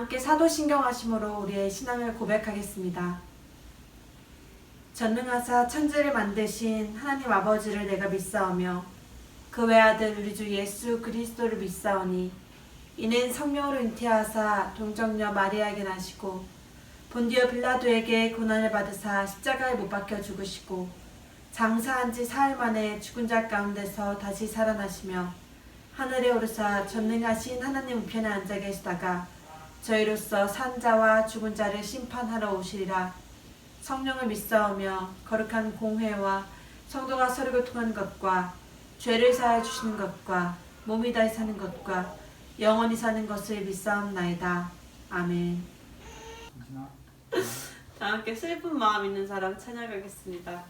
함께 사도신경하심으로 우리의 신앙을 고백하겠습니다. 전능하사 천지를 만드신 하나님 아버지를 내가 믿사오며 그 외아들 우리 주 예수 그리스도를 믿사오니 이는 성령으로 잉태하사 동정녀 마리아에게 나시고 본디오 빌라도에게 고난을 받으사 십자가에 못 박혀 죽으시고 장사한 지 사흘 만에 죽은 자 가운데서 다시 살아나시며 하늘에 오르사 전능하신 하나님 우편에 앉아 계시다가 저희로서 산 자와 죽은 자를 심판하러 오시리라. 성령을 믿사오며 거룩한 공회와 성도가 서로 교통하는 것과 죄를 사하여 주시는 것과 몸이 다시 사는 것과 영원히 사는 것을 믿사옵나이다. 아멘. 다 함께 슬픈 마음 있는 사람 찬양하겠습니다.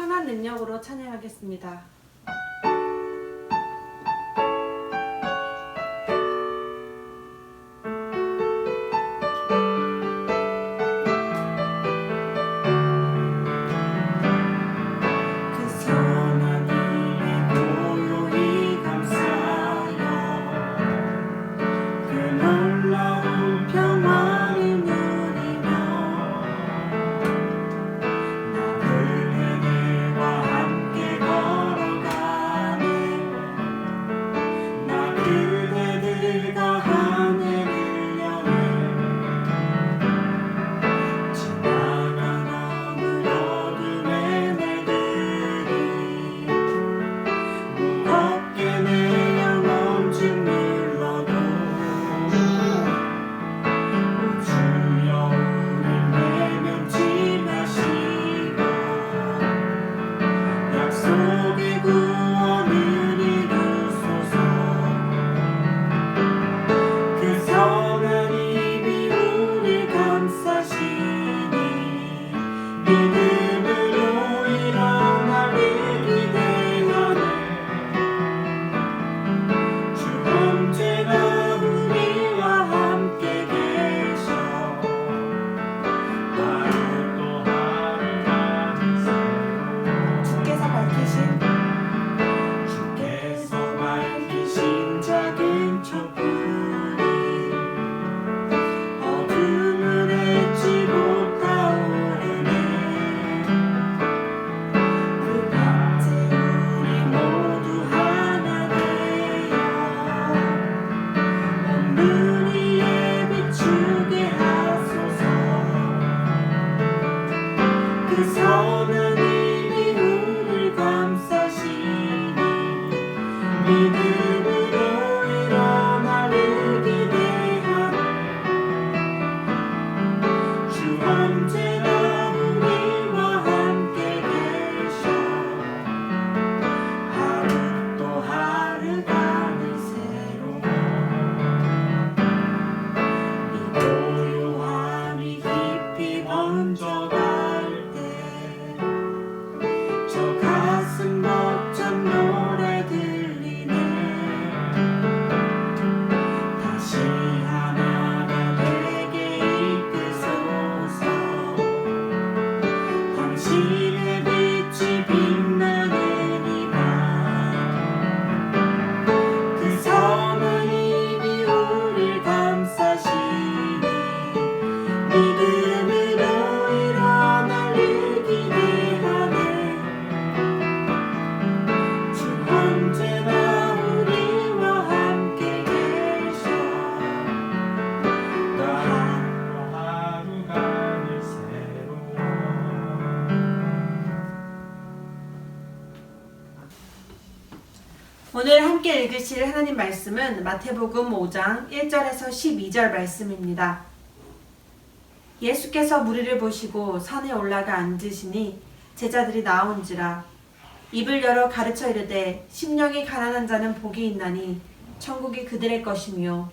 선한 능력으로 찬양하겠습니다. 주께서 밝히신 작은 촛불 그 선한 힘이 우리를 감싸시니 믿음으로 일어나를 기대하네. 주 언제나 우리와 함께 계셔 하루 또 하루가 늘 새로워. 이 고요함이 깊이 번져갈 때 저 가슴 벅찬 노래 들리네. 다시 하나가 되게 이끄소서. 당신의 빛이 빛나는 이 밤 그 선한 힘이 우릴 감싸시니 믿음으로 일어나를 기대하네. 주 언제나 우리와 함께 계셔 또 하루하루가 늘 새로워. 오늘 함께 읽으실 하나님 말씀은 마태복음 5장 1절에서 12절 말씀입니다. 예수께서 무리를 보시고 산에 올라가 앉으시니 제자들이 나온지라. 입을 열어 가르쳐 이르되 심령이 가난한 자는 복이 있나니 천국이 그들의 것이며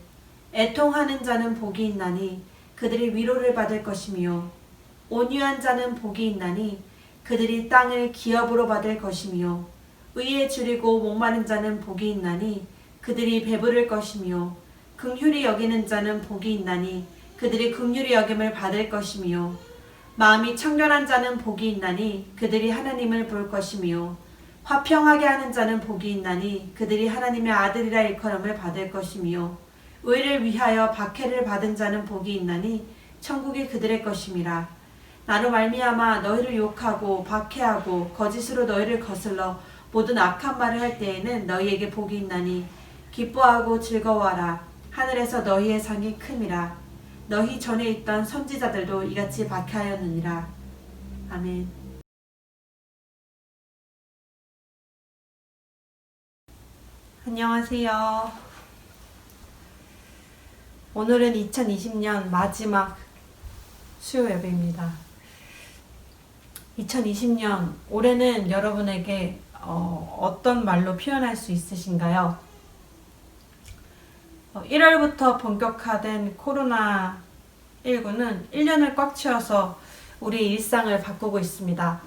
애통하는 자는 복이 있나니 그들이 위로를 받을 것이며 온유한 자는 복이 있나니 그들이 땅을 기업으로 받을 것이며 의에 줄이고 목마른 자는 복이 있나니 그들이 배부를 것이며 긍휼히 여기는 자는 복이 있나니 그들이 긍휼히 여김을 받을 것이며 마음이 청결한 자는 복이 있나니 그들이 하나님을 볼 것이며 화평하게 하는 자는 복이 있나니 그들이 하나님의 아들이라 일컬음을 받을 것이며 의를 위하여 박해를 받은 자는 복이 있나니 천국이 그들의 것임이라. 나로 말미암아 너희를 욕하고 박해하고 거짓으로 너희를 거슬러 모든 악한 말을 할 때에는 너희에게 복이 있나니 기뻐하고 즐거워하라. 하늘에서 너희의 상이 큼이라. 너희 전에 있던 선지자들도 이같이 박해하였느니라. 아멘. 안녕하세요. 오늘은 2020년 마지막 수요 예배입니다. 2020년 올해는 여러분에게 어떤 말로 표현할 수 있으신가요? 1월부터 본격화된 코로나19는 1년을 꽉 채워서 우리 일상을 바꾸고 있습니다.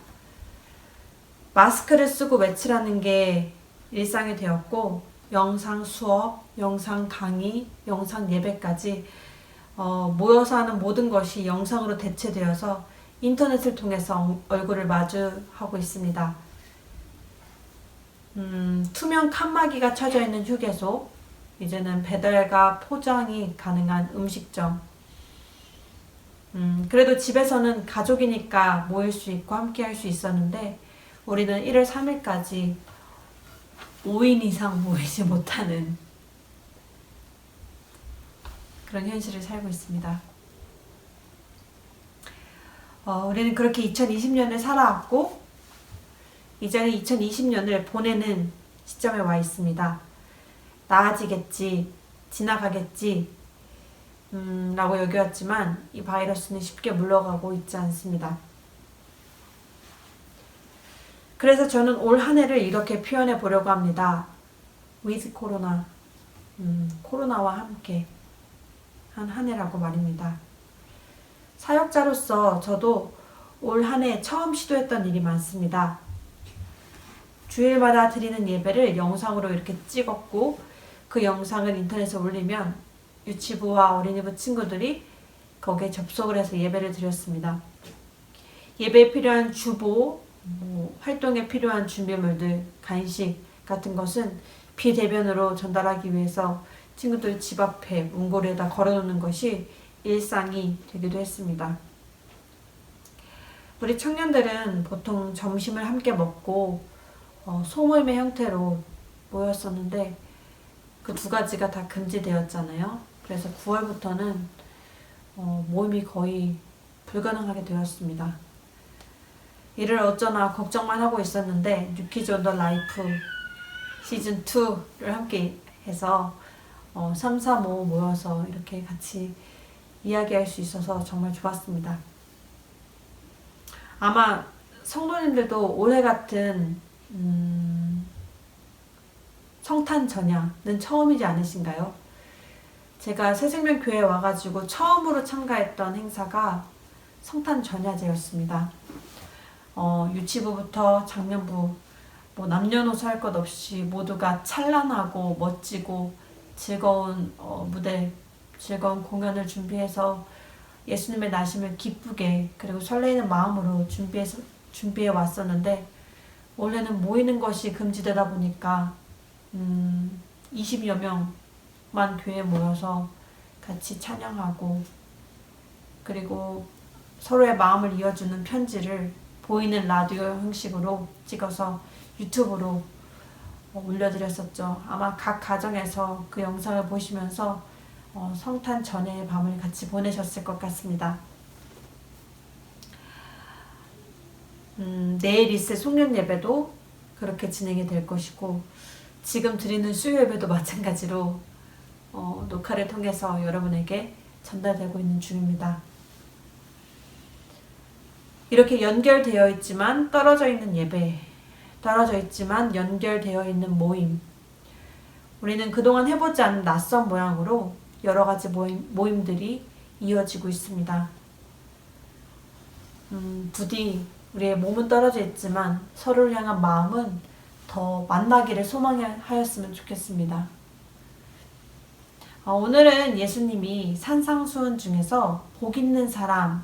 마스크를 쓰고 외치라는 게 일상이 되었고 영상 수업, 영상 강의, 영상 예배까지 모여서 하는 모든 것이 영상으로 대체되어서 인터넷을 통해서 얼굴을 마주하고 있습니다. 투명 칸막이가 쳐져 있는 휴게소, 이제는 배달과 포장이 가능한 음식점. 그래도 집에서는 가족이니까 모일 수 있고 함께 할 수 있었는데 우리는 1월 3일까지 5인 이상 모이지 못하는 그런 현실을 살고 있습니다. 우리는 그렇게 2020년을 살아왔고 이제는 2020년을 보내는 시점에 와 있습니다. 나아지겠지, 지나가겠지 라고 여겨왔지만 이 바이러스는 쉽게 물러가고 있지 않습니다. 그래서 저는 올 한 해를 이렇게 표현해 보려고 합니다. with 코로나, 코로나와 함께 한 해라고 말입니다. 사역자로서 저도 올 한 해 처음 시도했던 일이 많습니다. 주일마다 드리는 예배를 영상으로 이렇게 찍었고 그 영상을 인터넷에 올리면 유치부와 어린이부 친구들이 거기에 접속을 해서 예배를 드렸습니다. 예배에 필요한 주보, 활동에 필요한 준비물들, 간식 같은 것은 비대면으로 전달하기 위해서 친구들 집 앞에 문고리에다 걸어놓는 것이 일상이 되기도 했습니다. 우리 청년들은 보통 점심을 함께 먹고 소모임의 형태로 모였었는데 그 두 가지가 다 금지되었잖아요. 그래서 9월부터는 모임이 거의 불가능하게 되었습니다. 이를 어쩌나 걱정만 하고 있었는데 뉴키즈 온 더 라이프 시즌 2를 함께 해서 3, 4, 5 모여서 이렇게 같이 이야기할 수 있어서 정말 좋았습니다. 아마 성도님들도 올해 같은 성탄 전야는 처음이지 않으신가요? 제가 새생명교회에 와가지고 처음으로 참가했던 행사가 성탄 전야제였습니다. 유치부부터 장년부 남녀노소 할 것 없이 모두가 찬란하고 멋지고 즐거운 무대, 즐거운 공연을 준비해서 예수님의 나심을 기쁘게 그리고 설레이는 마음으로 준비해 왔었는데 원래는 모이는 것이 금지되다 보니까 20여 명만 교회에 모여서 같이 찬양하고 그리고 서로의 마음을 이어주는 편지를 보이는 라디오 형식으로 찍어서 유튜브로 올려드렸었죠. 아마 각 가정에서 그 영상을 보시면서 성탄 전의 밤을 같이 보내셨을 것 같습니다. 내일 있을 송년 예배도 그렇게 진행이 될 것이고 지금 드리는 수요 예배도 마찬가지로 녹화를 통해서 여러분에게 전달되고 있는 중입니다. 이렇게 연결되어 있지만 떨어져 있는 예배, 떨어져 있지만 연결되어 있는 모임. 우리는 그동안 해보지 않은 낯선 모양으로 여러 가지 모임들이 이어지고 있습니다. 부디 우리의 몸은 떨어져 있지만 서로를 향한 마음은 더 만나기를 소망하였으면 좋겠습니다. 오늘은 예수님이 산상수훈 중에서 복 있는 사람이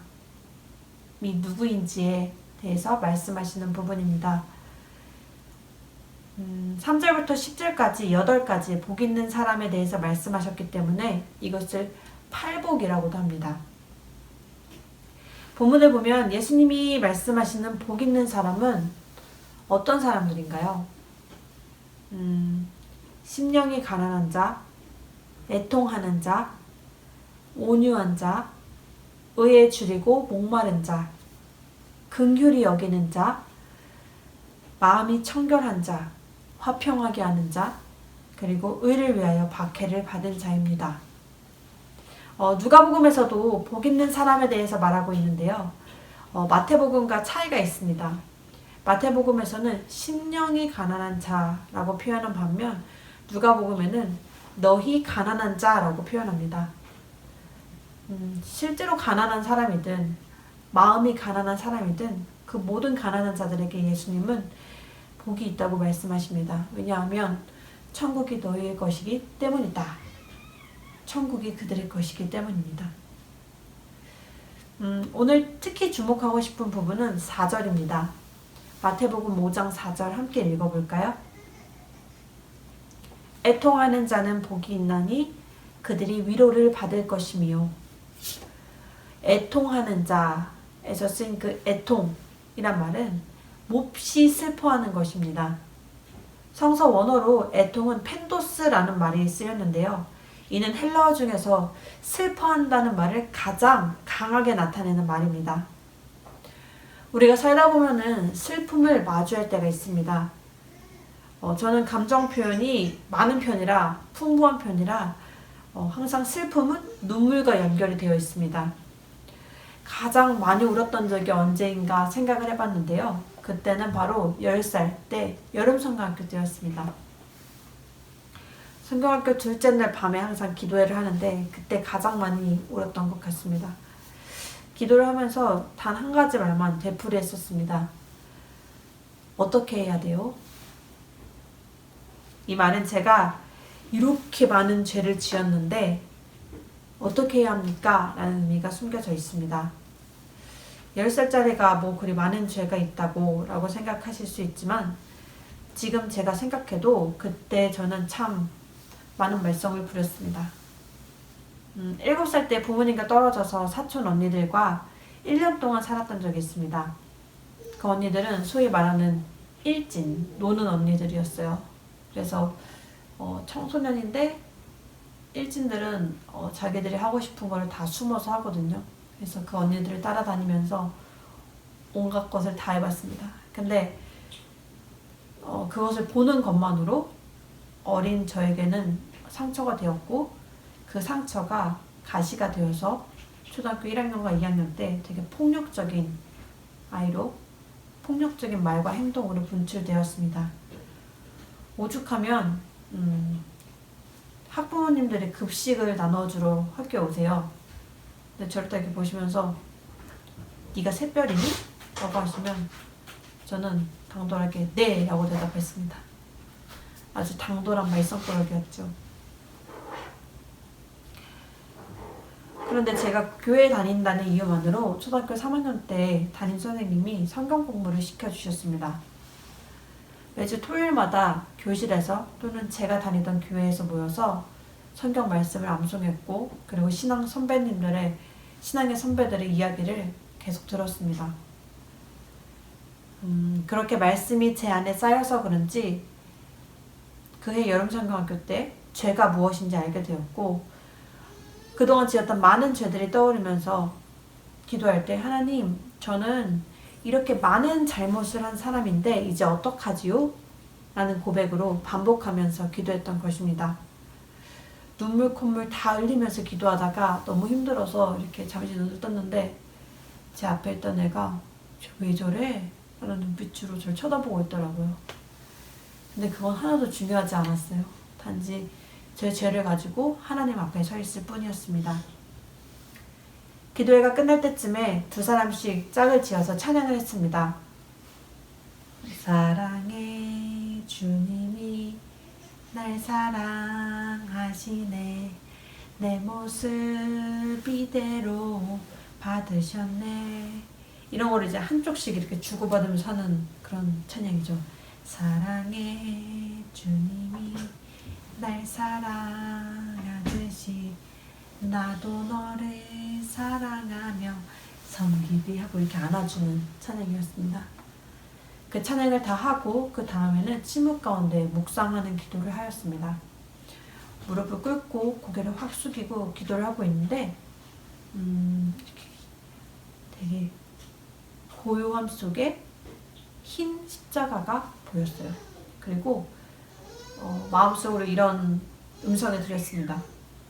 누구인지에 대해서 말씀하시는 부분입니다. 3절부터 10절까지 8가지 복 있는 사람에 대해서 말씀하셨기 때문에 이것을 팔복이라고도 합니다. 본문을 보면 예수님이 말씀하시는 복 있는 사람은 어떤 사람들인가요? 심령이 가난한 자, 애통하는 자, 온유한 자, 의에 줄이고 목마른 자, 긍휼히 여기는 자, 마음이 청결한 자, 화평하게 하는 자, 그리고 의를 위하여 박해를 받은 자입니다. 누가복음에서도 복 있는 사람에 대해서 말하고 있는데요. 마태복음과 차이가 있습니다. 마태복음에서는 심령이 가난한 자라고 표현한 반면 누가복음에는 너희 가난한 자라고 표현합니다. 실제로 가난한 사람이든 마음이 가난한 사람이든 그 모든 가난한 자들에게 예수님은 복이 있다고 말씀하십니다. 왜냐하면 천국이 너희의 것이기 때문이다. 천국이 그들의 것이기 때문입니다. 오늘 특히 주목하고 싶은 부분은 4절입니다. 마태복음 5장 4절 함께 읽어볼까요? 애통하는 자는 복이 있나니 그들이 위로를 받을 것이며 애통하는 자에서 쓰인 그 애통이란 말은 몹시 슬퍼하는 것입니다. 성서 원어로 애통은 펜도스라는 말이 쓰였는데요. 이는 헬라어 중에서 슬퍼한다는 말을 가장 강하게 나타내는 말입니다. 우리가 살다 보면은 슬픔을 마주할 때가 있습니다. 저는 감정 표현이 많은 편이라 풍부한 편이라 항상 슬픔은 눈물과 연결이 되어 있습니다. 가장 많이 울었던 적이 언제인가 생각을 해봤는데요. 그때는 바로 10살 때 여름 성경학교 때였습니다. 성경학교 둘째 날 밤에 항상 기도회를 하는데 그때 가장 많이 울었던 것 같습니다. 기도를 하면서 단 한 가지 말만 되풀이했었습니다. 어떻게 해야 돼요? 이 말은 제가 이렇게 많은 죄를 지었는데 어떻게 해야 합니까? 라는 의미가 숨겨져 있습니다. 10살짜리가 뭐 그리 많은 죄가 있다고 라고 생각하실 수 있지만 지금 제가 생각해도 그때 저는 참 많은 말썽을 부렸습니다. 7살 때 부모님과 떨어져서 사촌 언니들과 1년 동안 살았던 적이 있습니다. 그 언니들은 소위 말하는 일진, 노는 언니들이었어요. 그래서 청소년인데 일진들은 자기들이 하고 싶은 걸 다 숨어서 하거든요. 그래서 그 언니들을 따라다니면서 온갖 것을 다 해봤습니다. 근데 그것을 보는 것만으로 어린 저에게는 상처가 되었고, 그 상처가 가시가 되어서 초등학교 1학년과 2학년 때 되게 폭력적인 아이로 폭력적인 말과 행동으로 분출되었습니다. 오죽하면 학부모님들이 급식을 나눠주러 학교에 오세요. 근데 저를 딱 이렇게 보시면서 네가 새별이니? 라고 하시면 저는 당돌하게 네! 라고 대답했습니다. 아주 당돌한 말썽꾸러기였죠. 그런데 제가 교회 다닌다는 이유만으로 초등학교 3학년 때 담임 선생님이 성경 공부를 시켜주셨습니다. 매주 토요일마다 교실에서 또는 제가 다니던 교회에서 모여서 성경 말씀을 암송했고, 그리고 신앙의 선배들의 이야기를 계속 들었습니다. 그렇게 말씀이 제 안에 쌓여서 그런지 그해 여름성경학교 때 죄가 무엇인지 알게 되었고, 그동안 지었던 많은 죄들이 떠오르면서 기도할 때 하나님, 저는 이렇게 많은 잘못을 한 사람인데 이제 어떡하지요? 라는 고백으로 반복하면서 기도했던 것입니다. 눈물 콧물 다 흘리면서 기도하다가 너무 힘들어서 이렇게 잠시 눈을 떴는데 제 앞에 있던 애가 왜 저래? 라는 눈빛으로 저를 쳐다보고 있더라고요. 근데 그건 하나도 중요하지 않았어요. 단지 제 죄를 가지고 하나님 앞에 서 있을 뿐이었습니다. 기도회가 끝날 때쯤에 두 사람씩 짝을 지어서 찬양을 했습니다. 사랑해 주님이 날 사랑하시네, 내 모습 이대로 받으셨네. 이런 거를 이제 한쪽씩 이렇게 주고받으면서 하는 그런 찬양이죠. 사랑해 주님이 날 사랑하듯이 나도 너를 사랑하며 섬기리 하고 이렇게 안아주는 찬양이었습니다. 그 찬양을 다 하고 그 다음에는 침묵 가운데 묵상하는 기도를 하였습니다. 무릎을 꿇고 고개를 확 숙이고 기도를 하고 있는데 되게 고요함 속에 흰 십자가가 보였어요. 그리고 마음속으로 이런 음성을 들었습니다.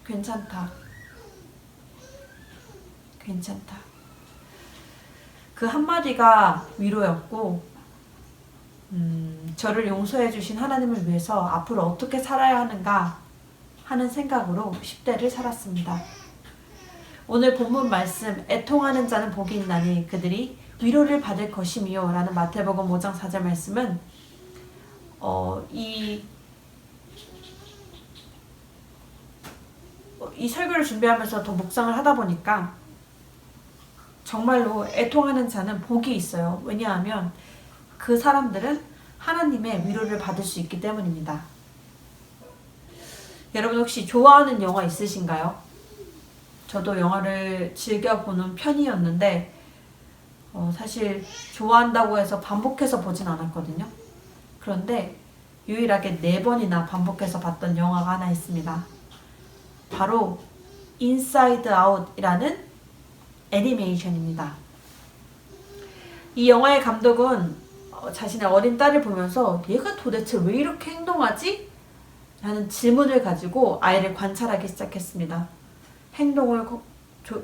괜찮다. 괜찮다. 그 한마디가 위로였고, 저를 용서해 주신 하나님을 위해서 앞으로 어떻게 살아야 하는가 하는 생각으로 10대를 살았습니다. 오늘 본문 말씀, 애통하는 자는 복이 있나니 그들이 위로를 받을 것이미요 라는 마태복음 5장 4절 말씀은 이 설교를 준비하면서 더 묵상을 하다 보니까 정말로 애통하는 자는 복이 있어요. 왜냐하면 그 사람들은 하나님의 위로를 받을 수 있기 때문입니다. 여러분 혹시 좋아하는 영화 있으신가요? 저도 영화를 즐겨보는 편이었는데 사실 좋아한다고 해서 반복해서 보진 않았거든요. 그런데 유일하게 4번이나 반복해서 봤던 영화가 하나 있습니다. 바로 인사이드 아웃이라는 애니메이션입니다. 이 영화의 감독은 자신의 어린 딸을 보면서 얘가 도대체 왜 이렇게 행동하지? 라는 질문을 가지고 아이를 관찰하기 시작했습니다. 행동을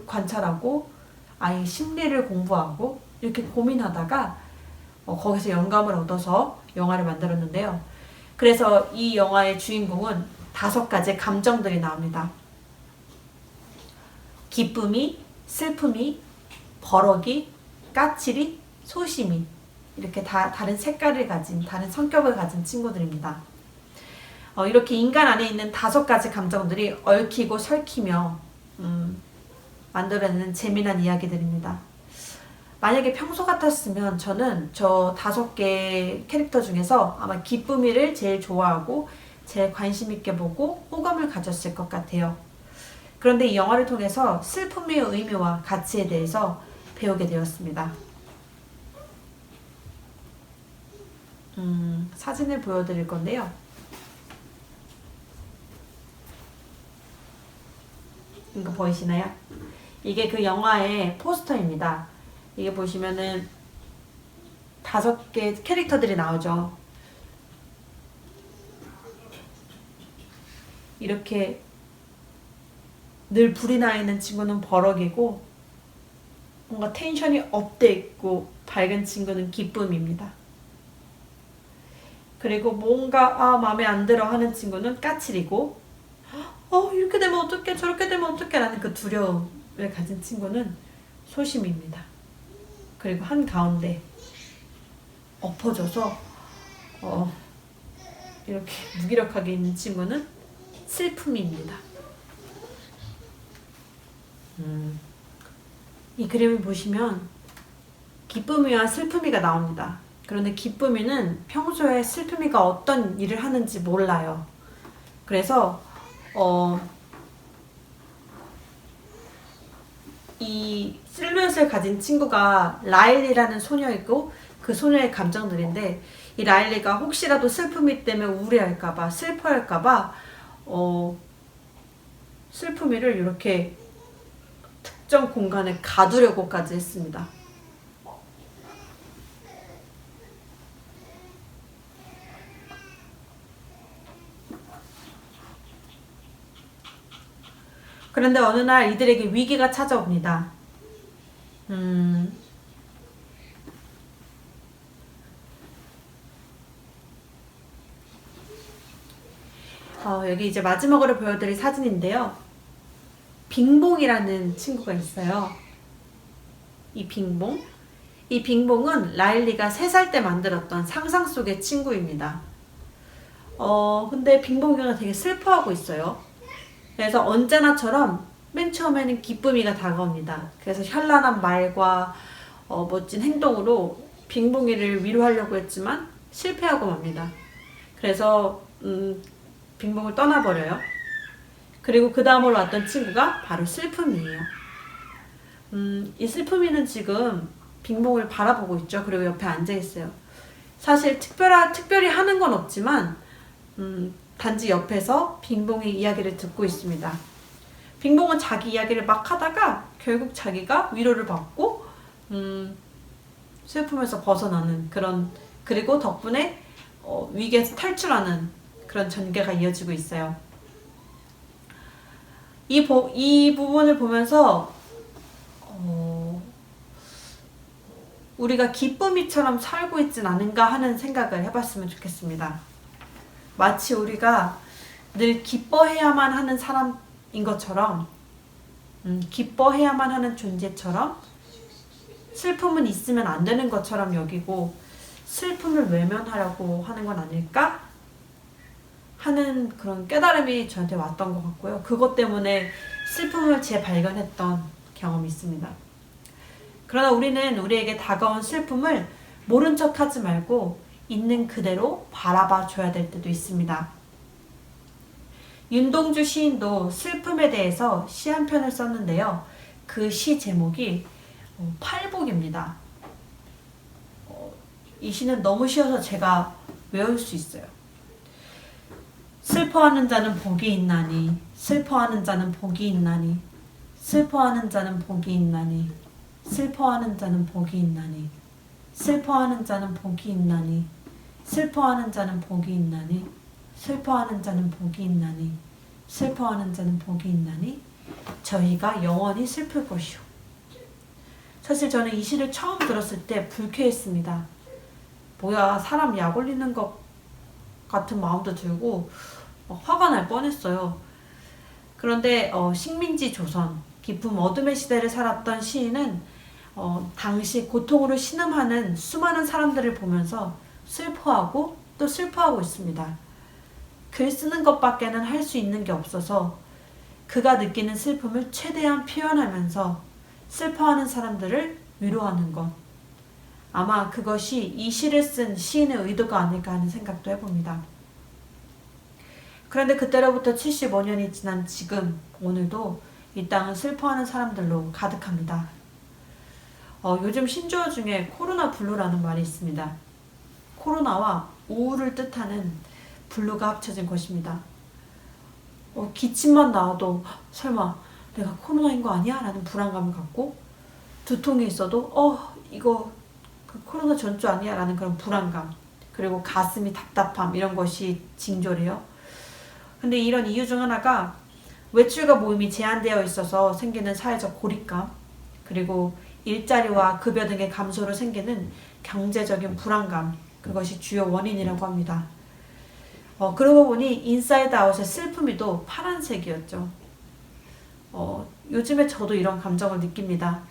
관찰하고 아이의 심리를 공부하고 이렇게 고민하다가 거기서 영감을 얻어서 영화를 만들었는데요. 그래서 이 영화의 주인공은 5가지 감정들이 나옵니다. 기쁨이, 슬픔이, 버럭이, 까칠이, 소심이, 이렇게 다 다른 색깔을 가진, 다른 성격을 가진 친구들입니다. 이렇게 인간 안에 있는 5가지 감정들이 얽히고 설키며 만들어내는 재미난 이야기들입니다. 만약에 평소 같았으면 저는 저 5개 캐릭터 중에서 아마 기쁨이를 제일 좋아하고 제일 관심 있게 보고 호감을 가졌을 것 같아요. 그런데 이 영화를 통해서 슬픔의 의미와 가치에 대해서 배우게 되었습니다. 사진을 보여드릴 건데요. 이거 보이시나요? 이게 그 영화의 포스터입니다. 이게 보시면은 5개 캐릭터들이 나오죠. 이렇게 늘 불이 나 있는 친구는 버럭이고, 뭔가 텐션이 업돼 있고 밝은 친구는 기쁨입니다. 그리고 뭔가 마음에 안 들어 하는 친구는 까칠이고, 이렇게 되면 어떡해 저렇게 되면 어떡해 라는 그 두려움을 가진 친구는 소심입니다. 그리고 한가운데 엎어져서 이렇게 무기력하게 있는 친구는 슬픔입니다. 이 그림을 보시면 기쁨이와 슬픔이가 나옵니다. 그런데 기쁨이는 평소에 슬픔이가 어떤 일을 하는지 몰라요. 그래서 이 실루엣을 가진 친구가 라일리라는 소녀이고, 그 소녀의 감정들인데, 이 라일리가 혹시라도 슬픔이 때문에 우울해할까봐, 슬퍼할까봐 슬픔이를 이렇게 특정 공간에 가두려고까지 했습니다. 그런데 어느 날 이들에게 위기가 찾아옵니다. 여기 이제 마지막으로 보여드릴 사진인데요. 빙봉이라는 친구가 있어요. 이 빙봉은 라일리가 3살 때 만들었던 상상 속의 친구입니다. 근데 빙봉이가 되게 슬퍼하고 있어요. 그래서 언제나처럼 맨 처음에는 기쁨이가 다가옵니다. 그래서 현란한 말과 멋진 행동으로 빙봉이를 위로하려고 했지만 실패하고 맙니다. 그래서 빙봉을 떠나버려요. 그리고 그 다음으로 왔던 친구가 바로 슬픔이에요. 이 슬픔이는 지금 빙봉을 바라보고 있죠. 그리고 옆에 앉아있어요. 사실 특별히 하는 건 없지만 단지 옆에서 빙봉의 이야기를 듣고 있습니다. 빙봉은 자기 이야기를 막 하다가 결국 자기가 위로를 받고 슬픔에서 벗어나는 그리고 덕분에 위기에서 탈출하는 그런 전개가 이어지고 있어요. 이 부분을 보면서 우리가 기쁨이처럼 살고 있진 않은가 하는 생각을 해봤으면 좋겠습니다. 마치 우리가 늘 기뻐해야만 하는 사람인 것처럼, 기뻐해야만 하는 존재처럼, 슬픔은 있으면 안 되는 것처럼 여기고 슬픔을 외면하려고 하는 건 아닐까 하는 그런 깨달음이 저한테 왔던 것 같고요. 그것 때문에 슬픔을 재발견했던 경험이 있습니다. 그러나 우리는 우리에게 다가온 슬픔을 모른 척 하지 말고 있는 그대로 바라봐 줘야 될 때도 있습니다. 윤동주 시인도 슬픔에 대해서 시 한 편을 썼는데요. 그 시 제목이 팔복입니다. 이 시는 너무 쉬워서 제가 외울 수 있어요. 슬퍼하는 자는 복이 있나니, 슬퍼하는 자는 복이 있나니, 슬퍼하는 자는 복이 있나니, 슬퍼하는 자는 복이 있나니, 슬퍼하는 자는 복이 있나니, 슬퍼하는 자는 복이 있나니, 슬퍼하는 자는 복이 있나니, 슬퍼하는 자는 복이 있나니, 저희가 영원히 슬플 것이오. 사실 저는 이 시를 처음 들었을 때 불쾌했습니다. 뭐야, 사람 약 올리는 것 같은 마음도 들고 화가 날 뻔했어요. 그런데 식민지 조선, 깊은 어둠의 시대를 살았던 시인은 당시 고통으로 신음하는 수많은 사람들을 보면서 슬퍼하고 또 슬퍼하고 있습니다. 글 쓰는 것밖에는 할 수 있는 게 없어서 그가 느끼는 슬픔을 최대한 표현하면서 슬퍼하는 사람들을 위로하는 것. 아마 그것이 이 시를 쓴 시인의 의도가 아닐까 하는 생각도 해봅니다. 그런데 그때로부터 75년이 지난 지금, 오늘도 이 땅은 슬퍼하는 사람들로 가득합니다. 요즘 신조어 중에 코로나 블루라는 말이 있습니다. 코로나와 우울을 뜻하는 블루가 합쳐진 것입니다. 기침만 나와도 설마 내가 코로나인 거 아니야? 라는 불안감을 갖고, 두통이 있어도 이거 그 코로나 전주 아니야? 라는 그런 불안감, 그리고 가슴이 답답함, 이런 것이 징조래요. 근데 이런 이유 중 하나가 외출과 모임이 제한되어 있어서 생기는 사회적 고립감, 그리고 일자리와 급여 등의 감소로 생기는 경제적인 불안감, 그것이 주요 원인이라고 합니다. 그러고 보니 인사이드 아웃의 슬픔이도 파란색이었죠. 요즘에 저도 이런 감정을 느낍니다.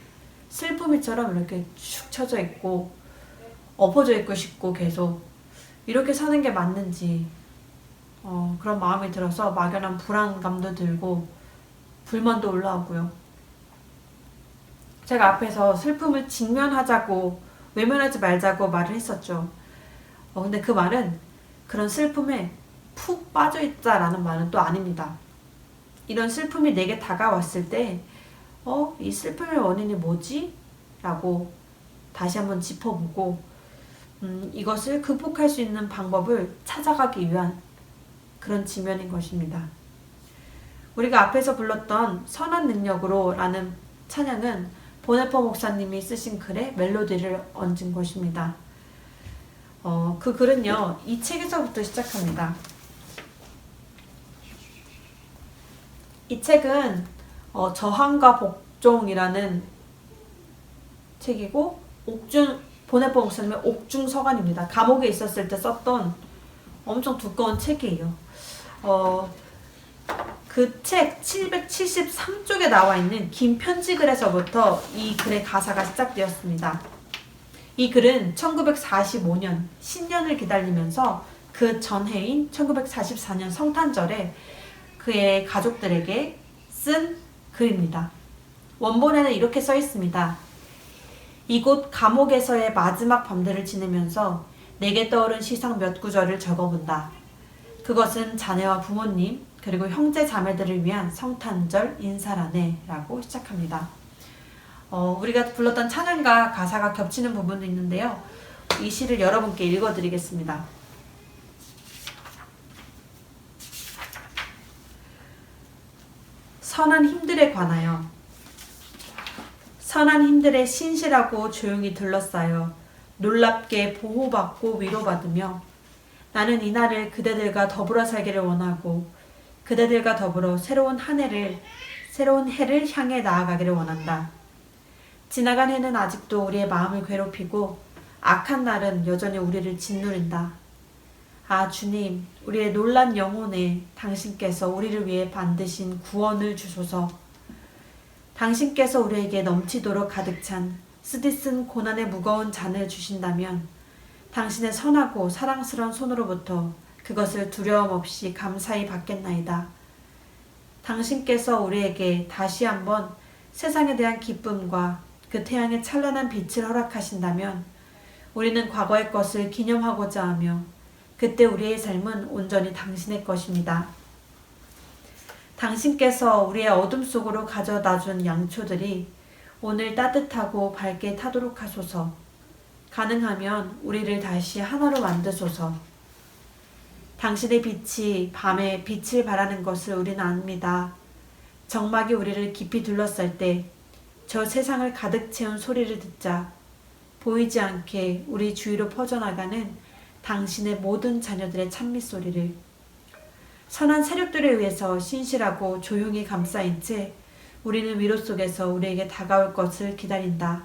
슬픔이처럼 이렇게 축 처져 있고 엎어져 있고 싶고 계속 이렇게 사는 게 맞는지 그런 마음이 들어서 막연한 불안감도 들고 불만도 올라오고요. 제가 앞에서 슬픔을 직면하자고 외면하지 말자고 말을 했었죠. 근데 그 말은 그런 슬픔에 푹 빠져있자라는 말은 또 아닙니다. 이런 슬픔이 내게 다가왔을 때 이 슬픔의 원인이 뭐지? 라고 다시 한번 짚어보고 이것을 극복할 수 있는 방법을 찾아가기 위한 그런 지면인 것입니다. 우리가 앞에서 불렀던 선한 능력으로 라는 찬양은 보네퍼 목사님이 쓰신 글에 멜로디를 얹은 것입니다. 그 글은요, 이 책에서부터 시작합니다. 이 책은 저항과 복종이라는 책이고 보네퍼 목사님의 옥중서관입니다. 감옥에 있었을 때 썼던 엄청 두꺼운 책이에요. 그 책 773쪽에 나와 있는 긴 편지글에서부터 이 글의 가사가 시작되었습니다. 이 글은 1945년 신년을 기다리면서 그 전해인 1944년 성탄절에 그의 가족들에게 쓴 글입니다. 원본에는 이렇게 써 있습니다. 이곳 감옥에서의 마지막 밤들을 지내면서 내게 떠오른 시상 몇 구절을 적어본다. 그것은 자네와 부모님 그리고 형제 자매들을 위한 성탄절 인사라네 라고 시작합니다. 우리가 불렀던 찬양과 가사가 겹치는 부분도 있는데요. 이 시를 여러분께 읽어드리겠습니다. 선한 힘들에 관하여. 선한 힘들에 신실하고 조용히 둘러싸여 놀랍게 보호받고 위로받으며 나는 이날을 그대들과 더불어 살기를 원하고 그대들과 더불어 새로운 해를 향해 나아가기를 원한다. 지나간 해는 아직도 우리의 마음을 괴롭히고 악한 날은 여전히 우리를 짓누른다. 아 주님, 우리의 놀란 영혼에 당신께서 우리를 위해 만드신 구원을 주소서. 당신께서 우리에게 넘치도록 가득 찬 쓰디쓴 고난의 무거운 잔을 주신다면 당신의 선하고 사랑스러운 손으로부터 그것을 두려움 없이 감사히 받겠나이다. 당신께서 우리에게 다시 한번 세상에 대한 기쁨과 그 태양의 찬란한 빛을 허락하신다면 우리는 과거의 것을 기념하고자 하며 그때 우리의 삶은 온전히 당신의 것입니다. 당신께서 우리의 어둠 속으로 가져다준 양초들이 오늘 따뜻하고 밝게 타도록 하소서. 가능하면 우리를 다시 하나로 만드소서. 당신의 빛이 밤에 빛을 발하는 것을 우리는 압니다. 정막이 우리를 깊이 둘러쌀 때 저 세상을 가득 채운 소리를 듣자 보이지 않게 우리 주위로 퍼져나가는 당신의 모든 자녀들의 찬미 소리를 선한 세력들에 의해서 신실하고 조용히 감싸인 채 우리는 위로 속에서 우리에게 다가올 것을 기다린다.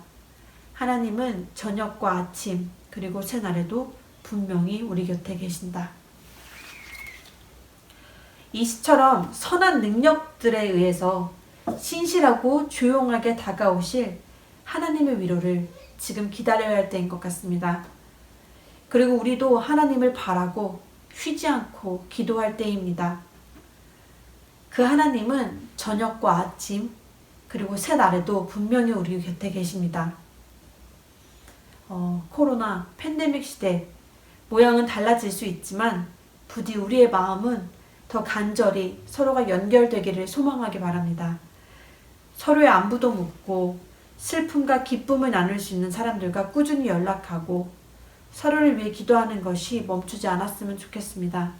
하나님은 저녁과 아침 그리고 새날에도 분명히 우리 곁에 계신다. 이 시처럼 선한 능력들에 의해서 신실하고 조용하게 다가오실 하나님의 위로를 지금 기다려야 할 때인 것 같습니다. 그리고 우리도 하나님을 바라고 쉬지 않고 기도할 때입니다. 그 하나님은 저녁과 아침 그리고 새날에도 분명히 우리 곁에 계십니다. 코로나 팬데믹 시대 모양은 달라질 수 있지만 부디 우리의 마음은 더 간절히 서로가 연결되기를 소망하기 바랍니다. 서로의 안부도 묻고 슬픔과 기쁨을 나눌 수 있는 사람들과 꾸준히 연락하고 서로를 위해 기도하는 것이 멈추지 않았으면 좋겠습니다.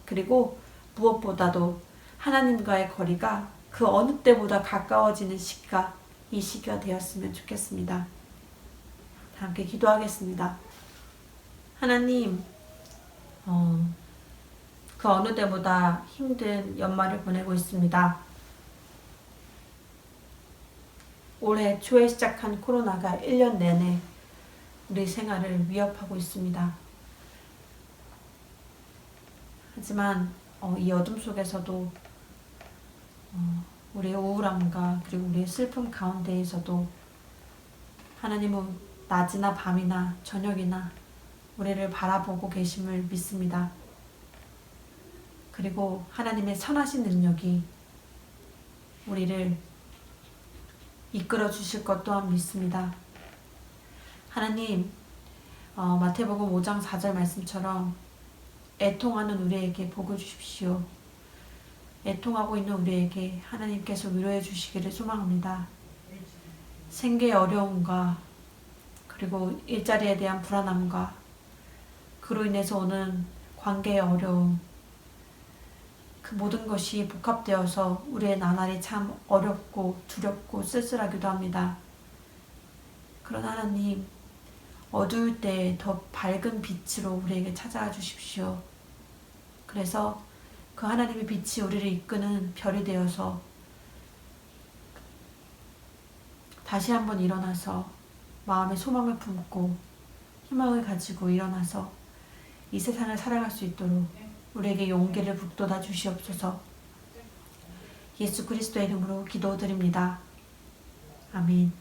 그리고 무엇보다도 하나님과의 거리가 그 어느 때보다 가까워지는 시기가 이 시기가 되었으면 좋겠습니다. 함께 기도하겠습니다. 하나님, 그 어느 때보다 힘든 연말을 보내고 있습니다. 올해 초에 시작한 코로나가 1년 내내 우리 생활을 위협하고 있습니다. 하지만 이 어둠 속에서도 우리의 우울함과 그리고 우리의 슬픔 가운데에서도 하나님은 낮이나 밤이나 저녁이나 우리를 바라보고 계심을 믿습니다. 그리고 하나님의 선하신 능력이 우리를 이끌어 주실 것 또한 믿습니다. 하나님, 마태복음 5장 4절 말씀처럼 애통하는 우리에게 복을 주십시오. 애통하고 있는 우리에게 하나님께서 위로해 주시기를 소망합니다. 생계의 어려움과 그리고 일자리에 대한 불안함과 그로 인해서 오는 관계의 어려움, 그 모든 것이 복합되어서 우리의 나날이 참 어렵고 두렵고 쓸쓸하기도 합니다. 그러나 하나님, 어두울 때 더 밝은 빛으로 우리에게 찾아와 주십시오. 그래서 그 하나님의 빛이 우리를 이끄는 별이 되어서 다시 한번 일어나서 마음에 소망을 품고 희망을 가지고 일어나서 이 세상을 살아갈 수 있도록 우리에게 용기를 북돋아 주시옵소서. 예수 그리스도의 이름으로 기도드립니다. 아멘.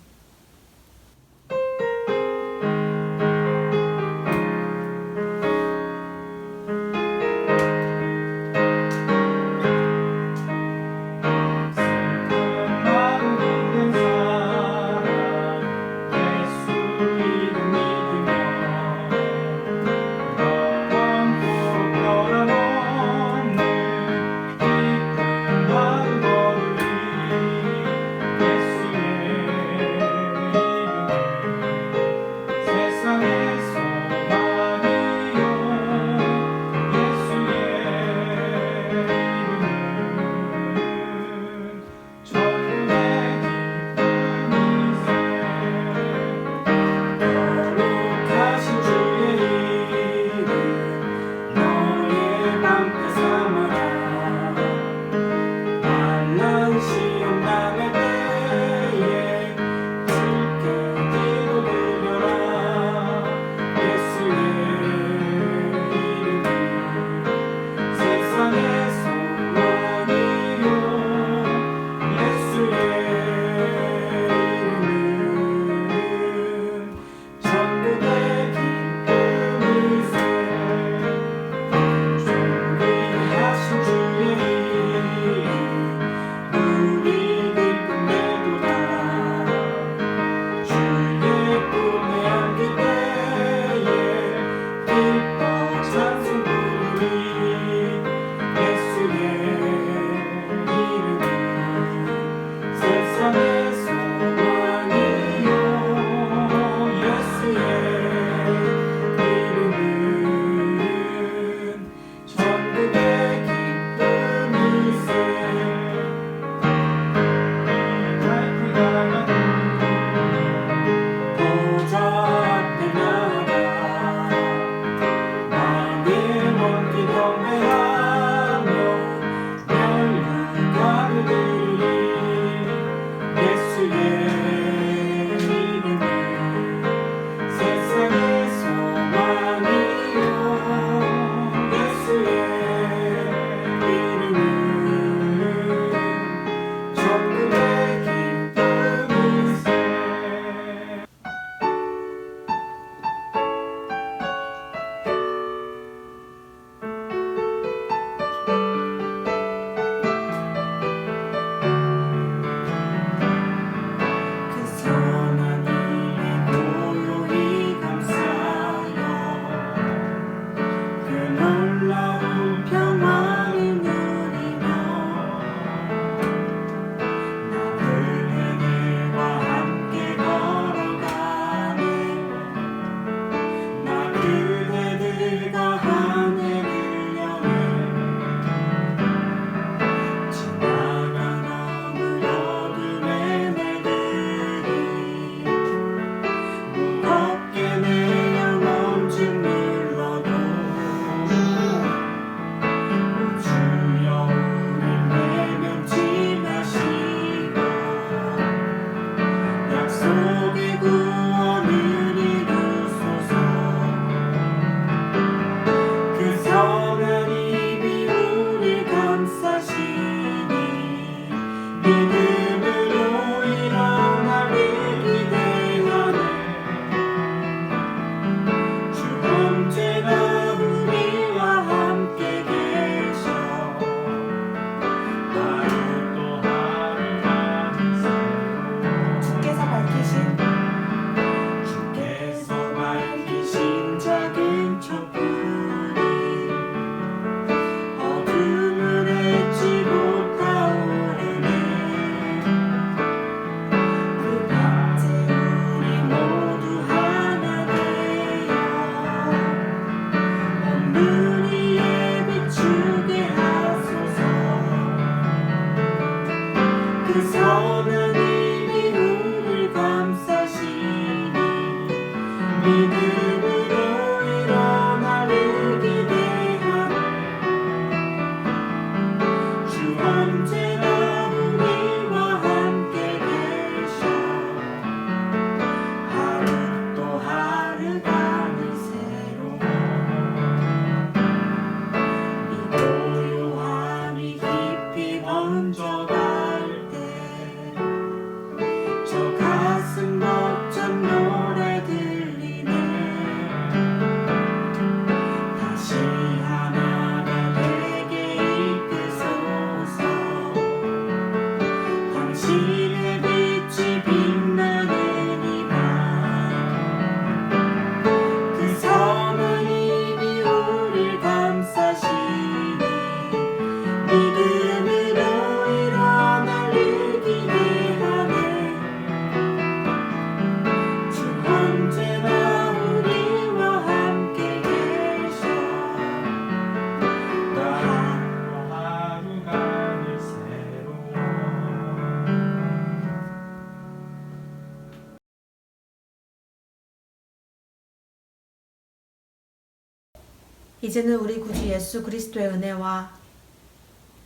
이제는 우리 구주 예수 그리스도의 은혜와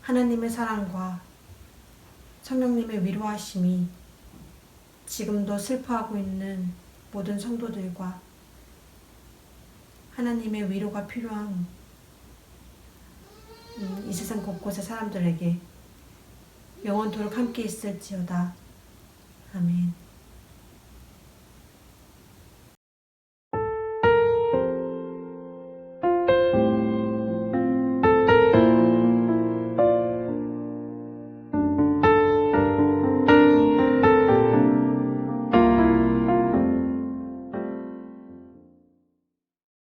하나님의 사랑과 성령님의 위로하심이 지금도 슬퍼하고 있는 모든 성도들과 하나님의 위로가 필요한 이 세상 곳곳의 사람들에게 영원토록 함께 있을지어다. 아멘.